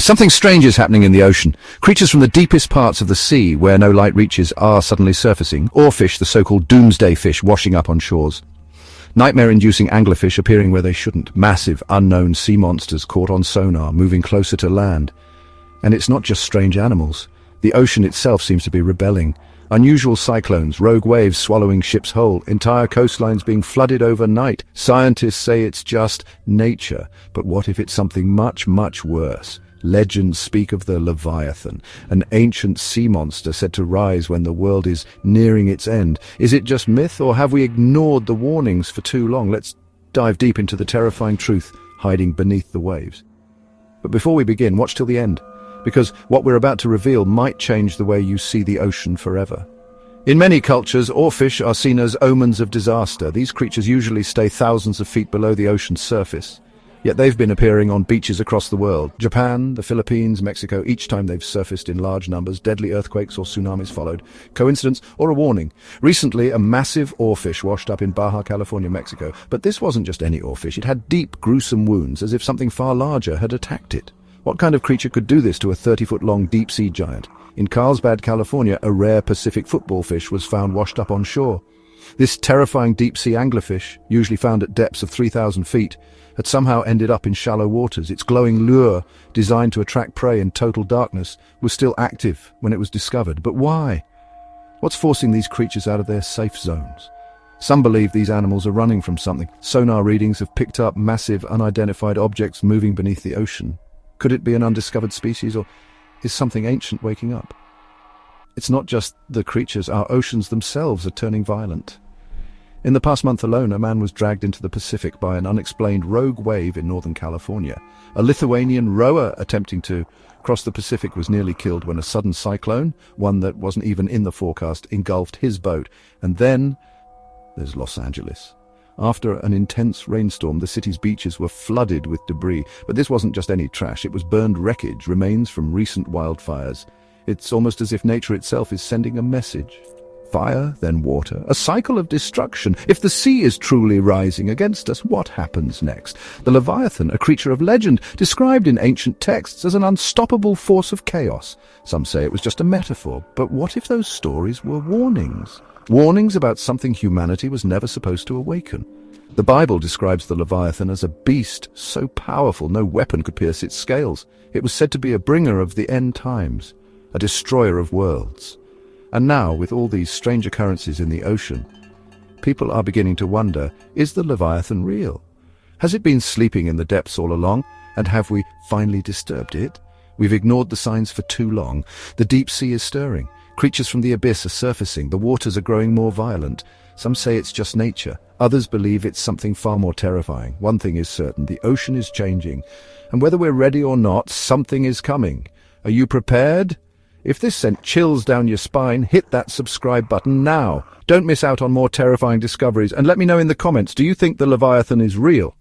Something strange is happening in the ocean. Creatures from the deepest parts of the sea, where no light reaches, are suddenly surfacing. Oarfish, the so-called doomsday fish, washing up on shores. Nightmare-inducing anglerfish appearing where they shouldn't. Massive, unknown sea monsters caught on sonar, moving closer to land. And it's not just strange animals. The ocean itself seems to be rebelling. Unusual cyclones, rogue waves swallowing ships whole, entire coastlines being flooded overnight. Scientists say it's just nature, but what if it's something much, much worse? Legends speak of the Leviathan, an ancient sea monster said to rise when the world is nearing its end. Is it just myth, or have we ignored the warnings for too long? Let's dive deep into the terrifying truth hiding beneath the waves. But before we begin, watch till the end, because what we're about to reveal might change the way you see the ocean forever. In many cultures, oarfish are seen as omens of disaster. These creatures usually stay thousands of feet below the ocean's surface. Yet they've been appearing on beaches across the world. Japan, the Philippines, Mexico, each time they've surfaced in large numbers, deadly earthquakes or tsunamis followed. Coincidence or a warning? Recently, a massive oarfish washed up in Baja California, Mexico. But this wasn't just any oarfish. It had deep, gruesome wounds, as if something far larger had attacked it. What kind of creature could do this to a 30-foot-long deep-sea giant? In Carlsbad, California, a rare Pacific football fish was found washed up on shore. This terrifying deep-sea anglerfish, usually found at depths of 3,000 feet, had somehow ended up in shallow waters. Its glowing lure, designed to attract prey in total darkness, was still active when it was discovered. But why? What's forcing these creatures out of their safe zones? Some believe these animals are running from something. Sonar readings have picked up massive, unidentified objects moving beneath the ocean. Could it be an undiscovered species, or is something ancient waking up? It's not just the creatures, our oceans themselves are turning violent. In the past month alone, a man was dragged into the Pacific by an unexplained rogue wave in Northern California. A Lithuanian rower attempting to cross the Pacific was nearly killed when a sudden cyclone, one that wasn't even in the forecast, engulfed his boat. And then there's Los Angeles. After an intense rainstorm, the city's beaches were flooded with debris. But this wasn't just any trash, it was burned wreckage, remains from recent wildfires. It's almost as if nature itself is sending a message. Fire, then water, a cycle of destruction. If the sea is truly rising against us, what happens next? The Leviathan, a creature of legend, described in ancient texts as an unstoppable force of chaos. Some say it was just a metaphor, but what if those stories were warnings? Warnings about something humanity was never supposed to awaken. The Bible describes the Leviathan as a beast so powerful no weapon could pierce its scales. It was said to be a bringer of the end times, a destroyer of worlds. And now, with all these strange occurrences in the ocean, people are beginning to wonder, is the Leviathan real? Has it been sleeping in the depths all along, and have we finally disturbed it? We've ignored the signs for too long. The deep sea is stirring. Creatures from the abyss are surfacing. The waters are growing more violent. Some say it's just nature. Others believe it's something far more terrifying. One thing is certain, the ocean is changing. And whether we're ready or not, something is coming. Are you prepared? If this sent chills down your spine, hit that subscribe button now. Don't miss out on more terrifying discoveries, and let me know in the comments, do you think the Leviathan is real?